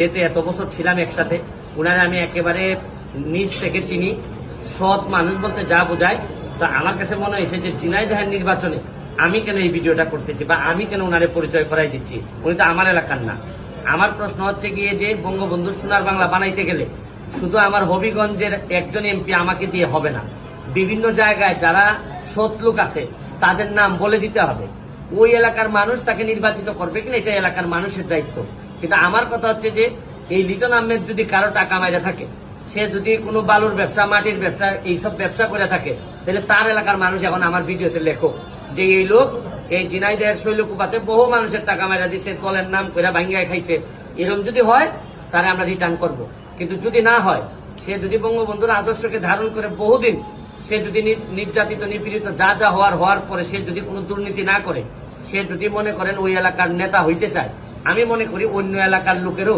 যেহেতু এত বছর ছিলাম একসাথে, উনারে আমি একেবারে নিজ থেকে চিনি, সৎ মানুষ বলতে যা বোঝায়। তো আমার কাছে মনে হয়েছে যে ঝিনাইদহের নির্বাচনে আমি কেন এই ভিডিওটা করতেছি বা আমি কেন উনারে পরিচয় করাই দিচ্ছি, উনি তো আমার এলাকার না। আমার প্রশ্ন হচ্ছে গিয়ে যে বঙ্গবন্ধু সোনার বাংলা বানাইতে গেলে শুধু আমার হবিগঞ্জের একজন এমপি আমাকে দিয়ে হবে না, বিভিন্ন জায়গায় যারা সৎ লোক আছে তাদের নাম বলে দিতে হবে। ওই এলাকার মানুষ তাকে নির্বাচিত করবে কিনা এটা এলাকার মানুষের দায়িত্ব। কিন্তু আমার কথা হচ্ছে যে এই লিটন আহমেদ যদি কারো টাকা মাইরা থাকে, সে যদি কোনো বালুর ব্যবসা, মাটির ব্যবসা, এইসব ব্যবসা করে থাকে, তাহলে তার এলাকার মানুষ এখন আমার ভিডিওতে লেখো যে এই লোক এই ঝিনাইদহের শৈলকুপাতে বহু মানুষের টাকা মাইরা দিচ্ছে, দলের নাম করে ভাঙ্গিয়া খাইছে। এরকম যদি হয় তাহলে আমরা রিটার্ন করব। কিন্তু যদি না হয়, সে যদি বঙ্গবন্ধুর আদর্শকে ধারণ করে বহুদিন সে যদি নির্যাতিত, নিপীড়িত, যা যা হওয়ার পরে সে যদি কোনো দুর্নীতি না করে, সে যদি মনে করেন ওই এলাকার নেতা হইতে চায়, আমি মনে করি অন্য এলাকার লোকেরও